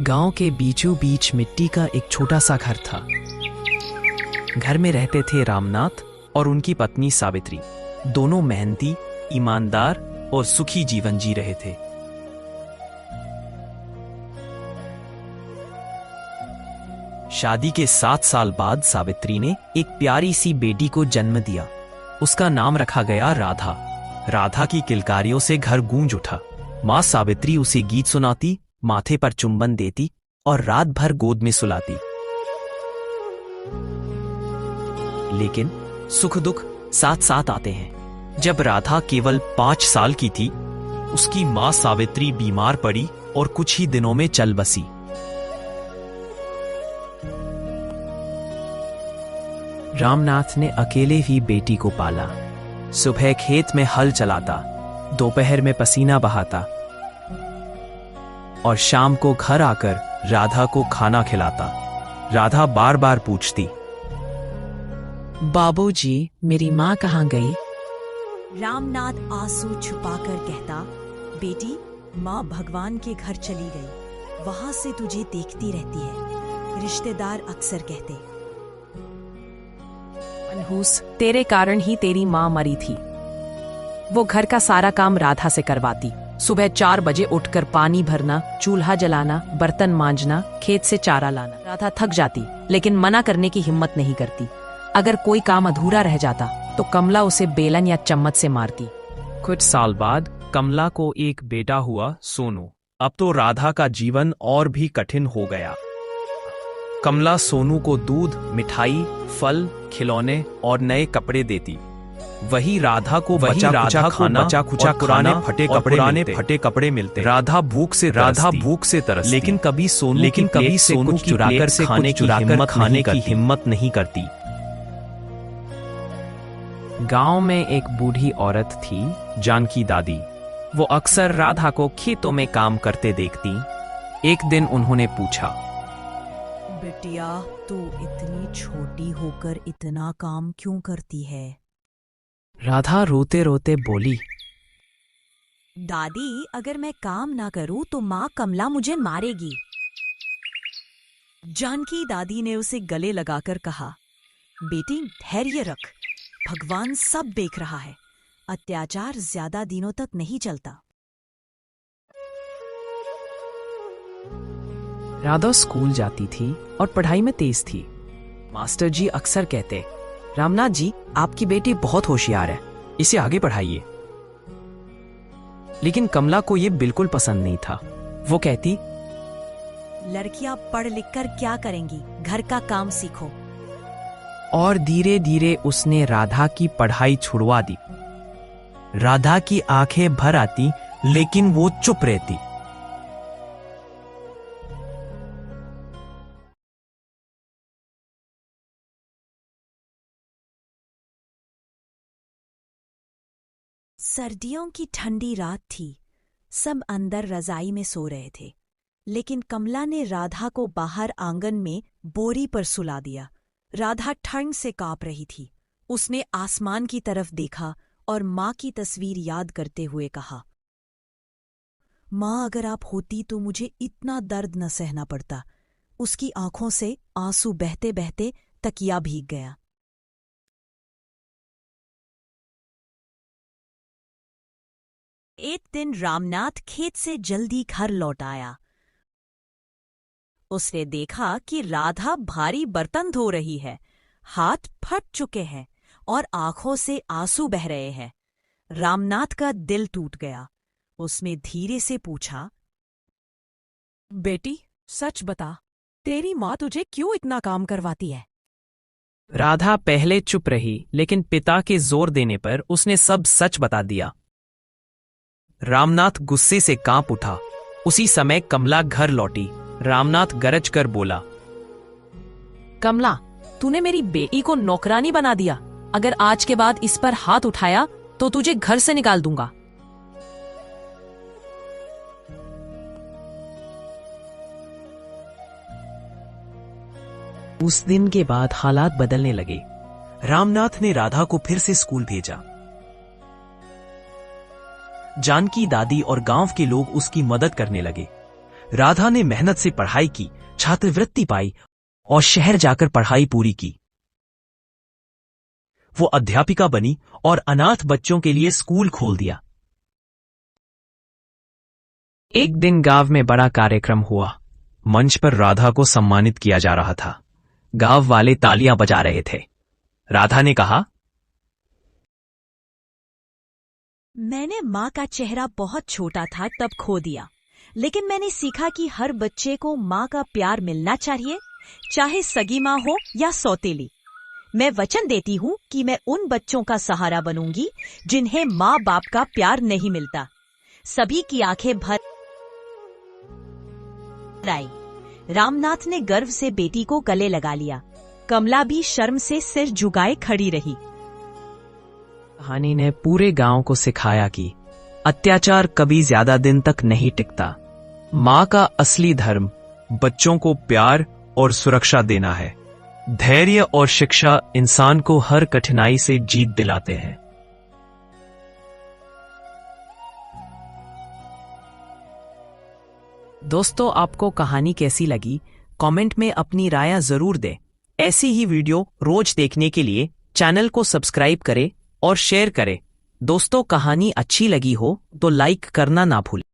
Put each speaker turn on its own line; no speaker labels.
गांव के बीचों बीच मिट्टी का एक छोटा सा घर था। घर में रहते थे रामनाथ और उनकी पत्नी सावित्री। दोनों मेहनती, ईमानदार और सुखी जीवन जी रहे थे। शादी के 7 साल बाद सावित्री ने एक प्यारी सी बेटी को जन्म दिया। उसका नाम रखा गया राधा। राधा की किलकारियों से घर गूंज उठा। माँ सावित्री उसे गीत सुनाती, माथे पर चुंबन देती और रात भर गोद में सुलाती। लेकिन सुख दुख साथ साथ आते हैं। जब राधा केवल 5 साल की थी, उसकी माँ सावित्री बीमार पड़ी और कुछ ही दिनों में चल बसी। रामनाथ ने अकेले ही बेटी को पाला। सुबह खेत में हल चलाता, दोपहर में पसीना बहाता और शाम को घर आकर राधा को खाना खिलाता। राधा बार बार पूछती, बाबूजी, मेरी माँ कहाँ गई?
रामनाथ आंसू छुपाकर कहता, बेटी, माँ भगवान के घर चली गई, वहां से तुझे देखती रहती है। रिश्तेदार अक्सर कहते,
मनहूस, तेरे कारण ही तेरी माँ मरी थी। वो घर का सारा काम राधा से करवाती। सुबह 4 बजे उठकर पानी भरना, चूल्हा जलाना, बर्तन मांजना, खेत से चारा लाना। राधा थक जाती, लेकिन मना करने की हिम्मत नहीं करती। अगर कोई काम अधूरा रह जाता तो कमला उसे बेलन या चम्मच से मारती।
कुछ साल बाद कमला को एक बेटा हुआ, सोनू। अब तो राधा का जीवन और भी कठिन हो गया। कमला सोनू को दूध, मिठाई, फल, खिलौने और नए कपड़े देती। वही राधा को बचा खुचा पुराने फटे कपड़े मिलते। राधा भूख से तरसती, लेकिन कभी सोनू की चुराकर खाने की हिम्मत नहीं करती। गांव में एक बूढ़ी औरत थी, जानकी दादी। वो अक्सर राधा को खेतों में काम करते देखती। एक दिन उन्होंने पूछा,
बिटिया, तू इतनी छोटी होकर इतना काम क्यों करती है?
राधा रोते रोते बोली,
दादी, अगर मैं काम ना करूं तो माँ कमला मुझे मारेगी। जानकी दादी ने उसे गले लगाकर कहा, बेटी, धैर्य रख, भगवान सब देख रहा है। अत्याचार ज्यादा दिनों तक नहीं चलता।
राधा स्कूल जाती थी और पढ़ाई में तेज थी। मास्टर जी अक्सर कहते, रामनाथ जी, आपकी बेटी बहुत होशियार है, इसे आगे पढ़ाइए। लेकिन कमला को यह बिल्कुल पसंद नहीं था। वो कहती,
लड़कियां पढ़ लिख कर क्या करेंगी, घर का काम सीखो।
और धीरे धीरे उसने राधा की पढ़ाई छुड़वा दी। राधा की आंखें भर आती, लेकिन वो चुप रहती।
सर्दियों की ठंडी रात थी। सब अंदर रजाई में सो रहे थे, लेकिन कमला ने राधा को बाहर आंगन में बोरी पर सुला दिया। राधा ठंड से कांप रही थी। उसने आसमान की तरफ देखा और माँ की तस्वीर याद करते हुए कहा, माँ, अगर आप होती तो मुझे इतना दर्द न सहना पड़ता। उसकी आंखों से आंसू बहते बहते तकिया भीग गया। एक दिन रामनाथ खेत से जल्दी घर लौट आया। उसने देखा कि राधा भारी बर्तन धो रही है। हाथ फट चुके हैं और आंखों से आंसू बह रहे हैं। रामनाथ का दिल टूट गया। उसने धीरे से पूछा,
बेटी, सच बता, तेरी माँ तुझे क्यों इतना काम करवाती है?
राधा पहले चुप रही, लेकिन पिता के जोर देने पर उसने सब सच बता दिया। रामनाथ गुस्से से कांप उठा। उसी समय कमला घर लौटी। रामनाथ गरज कर बोला,
कमला, तूने मेरी बेटी को नौकरानी बना दिया। अगर आज के बाद इस पर हाथ उठाया तो तुझे घर से निकाल दूंगा।
उस दिन के बाद हालात बदलने लगे। रामनाथ ने राधा को फिर से स्कूल भेजा। जानकी दादी और गांव के लोग उसकी मदद करने लगे। राधा ने मेहनत से पढ़ाई की, छात्रवृत्ति पाई और शहर जाकर पढ़ाई पूरी की। वो अध्यापिका बनी और अनाथ बच्चों के लिए स्कूल खोल दिया। एक दिन गांव में बड़ा कार्यक्रम हुआ। मंच पर राधा को सम्मानित किया जा रहा था। गांव वाले तालियां बजा रहे थे। राधा ने कहा,
मैंने माँ का चेहरा बहुत छोटा था तब खो दिया, लेकिन मैंने सीखा कि हर बच्चे को माँ का प्यार मिलना चाहिए, चाहे सगी माँ हो या सौतेली। मैं वचन देती हूँ कि मैं उन बच्चों का सहारा बनूंगी जिन्हें माँ बाप का प्यार नहीं मिलता। सभी की आंखें भर आई। रामनाथ ने गर्व से बेटी को गले लगा लिया। कमला भी शर्म से सिर झुकाए खड़ी रही।
कहानी ने पूरे गांव को सिखाया कि अत्याचार कभी ज्यादा दिन तक नहीं टिकता। माँ का असली धर्म बच्चों को प्यार और सुरक्षा देना है। धैर्य और शिक्षा इंसान को हर कठिनाई से जीत दिलाते हैं।
दोस्तों, आपको कहानी कैसी लगी? कमेंट में अपनी राय जरूर दें। ऐसी ही वीडियो रोज देखने के लिए चैनल को सब्सक्राइब करें और शेयर करें। दोस्तों, कहानी अच्छी लगी हो तो लाइक करना ना भूलें।